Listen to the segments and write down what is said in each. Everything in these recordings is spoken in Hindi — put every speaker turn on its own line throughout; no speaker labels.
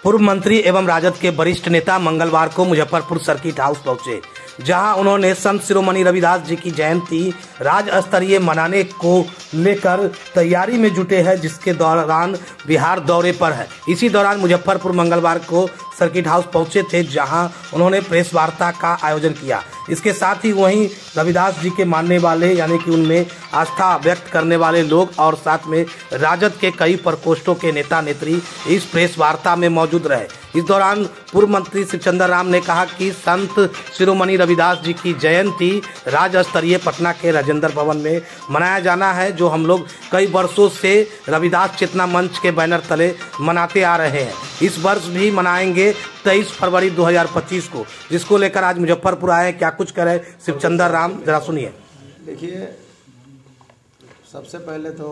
पूर्व मंत्री एवं राजद के वरिष्ठ नेता मंगलवार को मुजफ्फरपुर सर्किट हाउस पहुंचे, जहां उन्होंने संत शिरोमणि रविदास जी की जयंती राज्य स्तरीय मनाने को लेकर तैयारी में जुटे हैं, जिसके दौरान बिहार दौरे पर है। इसी दौरान मुजफ्फरपुर मंगलवार को सर्किट हाउस पहुंचे थे, जहां उन्होंने प्रेस वार्ता का आयोजन किया। इसके साथ ही वहीं रविदास जी के मानने वाले यानी कि उनमें आस्था व्यक्त करने वाले लोग और साथ में राजद के कई प्रकोष्ठों के नेता नेत्री इस प्रेस वार्ता में मौजूद रहे। इस दौरान पूर्व मंत्री शिवचंद्र राम ने कहा कि संत शिरोमणि रविदास जी की जयंती राज्य स्तरीय पटना के राजेंद्र भवन में मनाया जाना है, जो हम लोग कई वर्षों से रविदास चेतना मंच के बैनर तले मनाते आ रहे हैं। इस वर्ष भी मनाएंगे 23 फरवरी 2025 को, जिसको लेकर आज मुजफ्फरपुर आए हैं। क्या कुछ करें शिवचंद्र राम, जरा सुनिए।
देखिए, सबसे पहले तो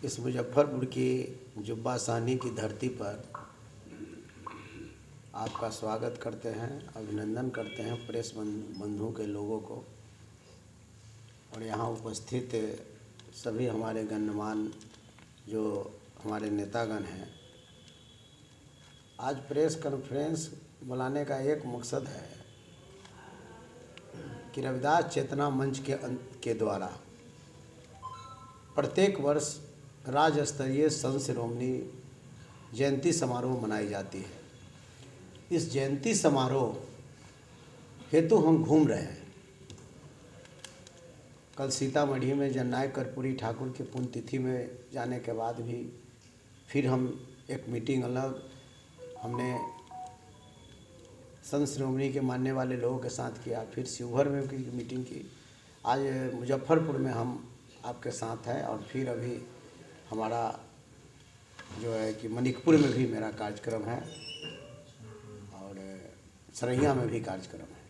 इस मुजफ्फरपुर की जुब्बा सानी की धरती पर आपका स्वागत करते हैं, अभिनंदन करते हैं प्रेस बंधु के लोगों को और यहाँ उपस्थित सभी हमारे गण्यमान जो हमारे नेतागण हैं। आज प्रेस कॉन्फ्रेंस बुलाने का एक मकसद है कि रविदास चेतना मंच के द्वारा प्रत्येक वर्ष राज्य स्तरीय संत शिरोमणि जयंती समारोह मनाई जाती है। इस जयंती समारोह हेतु हम घूम रहे हैं। कल सीतामढ़ी में जननायक कर्पूरी ठाकुर की पुण्यतिथि में जाने के बाद भी फिर हम एक मीटिंग अलग हमने संत शिरोमणि के मानने वाले लोगों के साथ किया, फिर शिवहर में भी मीटिंग की। आज मुजफ्फरपुर में हम आपके साथ हैं और फिर अभी हमारा जो है कि मनिकपुर में भी मेरा कार्यक्रम है और सरैया में भी कार्यक्रम है।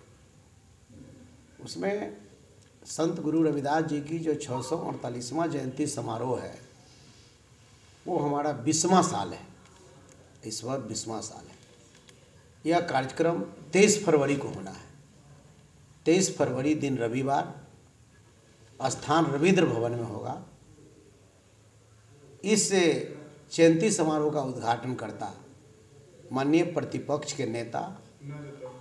उसमें संत गुरु रविदास जी की जो 648वां जयंती समारोह है वो हमारा 20वां साल है। इस बार 20वां साल है। यह कार्यक्रम 23 फरवरी को होना है। 23 फरवरी दिन रविवार, स्थान रविंद्र भवन में होगा। इस जयंती समारोह का उद्घाटन करता माननीय प्रतिपक्ष के नेता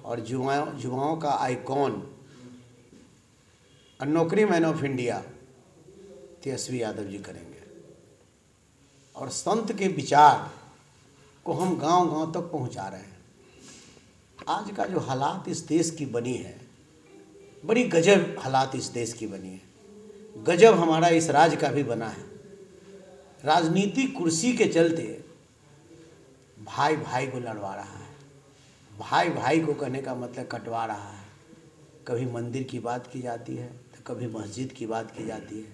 और युवाओं का आइकॉन नौकरी man of India Tejashwi Yadav ji करेंगे और संत के विचार को हम गांव-गांव तक पहुंचा रहे हैं। आज का जो हालात इस देश की बनी है, बड़ी गजब हालात इस देश की बनी है। गजब हमारा इस राज्य का भी बना है। राजनीतिक कुर्सी के चलते भाई भाई को लड़वा रहा है, भाई भाई को कहने का मतलब कटवा रहा है। कभी मंदिर की बात की जाती है तो कभी मस्जिद की बात की जाती है,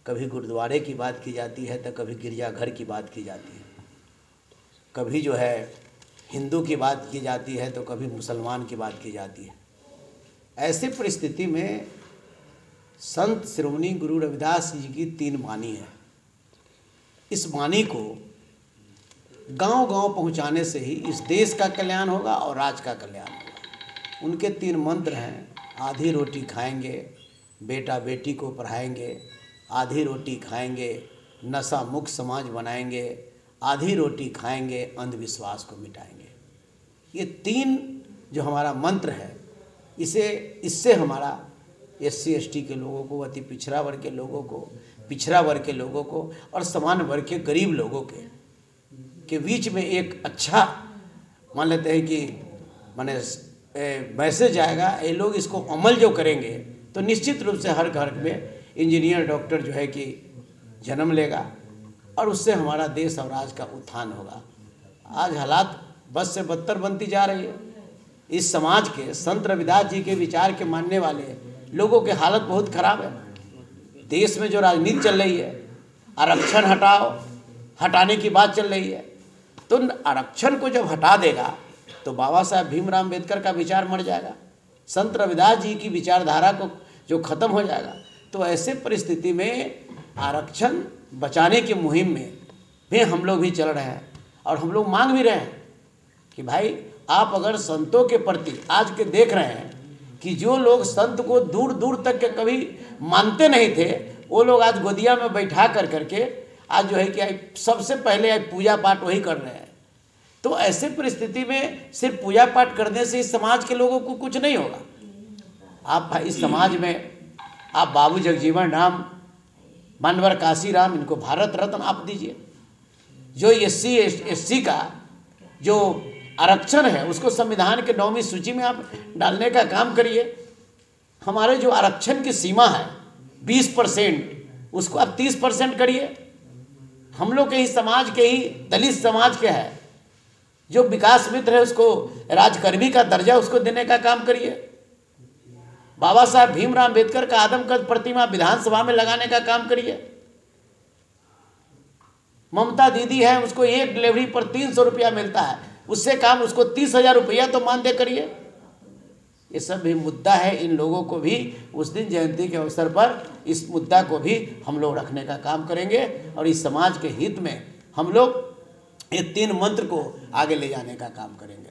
कभी गुरुद्वारे की बात की जाती है तो कभी गिरजाघर की बात की जाती है, कभी जो है हिंदू की बात की जाती है तो कभी मुसलमान की बात की जाती है। ऐसी परिस्थिति में संत शिरोमणि गुरु रविदास जी की 3 वाणी है। इस वाणी को गांव-गांव पहुंचाने से ही इस देश का कल्याण होगा और राज्य का कल्याण होगा। उनके 3 मंत्र हैं, आधी रोटी खाएंगे, बेटा बेटी को पढ़ाएंगे, आधी रोटी खाएंगे, नशा मुक्त समाज बनाएंगे, आधी रोटी खाएंगे, अंधविश्वास को मिटाएंगे। ये 3 जो हमारा मंत्र है, इससे हमारा SC ST के लोगों को, अति पिछड़ा वर्ग के लोगों को, पिछड़ा वर्ग के लोगों को और सामान्य वर्ग के गरीब लोगों के बीच में एक अच्छा मान लेते हैं कि माने मैसेज जाएगा। ये लोग इसको अमल जो करेंगे तो निश्चित रूप से हर घर में इंजीनियर डॉक्टर जो है कि जन्म लेगा और उससे हमारा देश और राज्य का उत्थान होगा। आज हालात बद से बदतर बनती जा रही है। इस समाज के संत रविदास जी के विचार के मानने वाले लोगों की हालत बहुत खराब है। देश में जो राजनीति चल रही है, आरक्षण हटाने की बात चल रही है, तो आरक्षण को जब हटा देगा तो बाबा साहब भीमराव अम्बेडकर का विचार मर जाएगा, संत रविदास जी की विचारधारा को जो खत्म हो जाएगा। तो ऐसे परिस्थिति में आरक्षण बचाने की मुहिम में भी हम लोग भी चल रहे हैं और हम लोग मांग भी रहे हैं कि भाई आप अगर संतों के प्रति आज के देख रहे हैं कि जो लोग संत को दूर दूर तक के कभी मानते नहीं थे, वो लोग आज गोदिया में बैठा करके आज जो है कि सबसे पहले पूजा पाठ वही कर रहे हैं। तो ऐसे परिस्थिति में सिर्फ पूजा पाठ करने से इस समाज के लोगों को कुछ नहीं होगा। आप इस समाज में आप बाबू जगजीवन राम, मानवर काशीराम, इनको भारत रत्न आप दीजिए। जो SC का जो आरक्षण है उसको संविधान के 9वीं सूची में आप डालने का काम करिए। हमारे जो आरक्षण की सीमा है 20%, उसको आप 30% करिए। हम लोग के ही समाज के ही दलित समाज के है जो विकास मित्र है उसको राजकर्मी का दर्जा उसको देने का काम करिए। बाबा साहब भीमराव अम्बेडकर का आदमकद प्रतिमा विधानसभा में लगाने का काम करिए। ममता दीदी है उसको एक डिलीवरी पर 300 रुपया मिलता है, उससे काम उसको 30,000 रुपया तो मानदेय करिए। ये सब भी मुद्दा है। इन लोगों को भी उस दिन जयंती के अवसर पर इस मुद्दा को भी हम लोग रखने का काम करेंगे और इस समाज के हित में हम लोग ये 3 मंत्र को आगे ले जाने का काम करेंगे।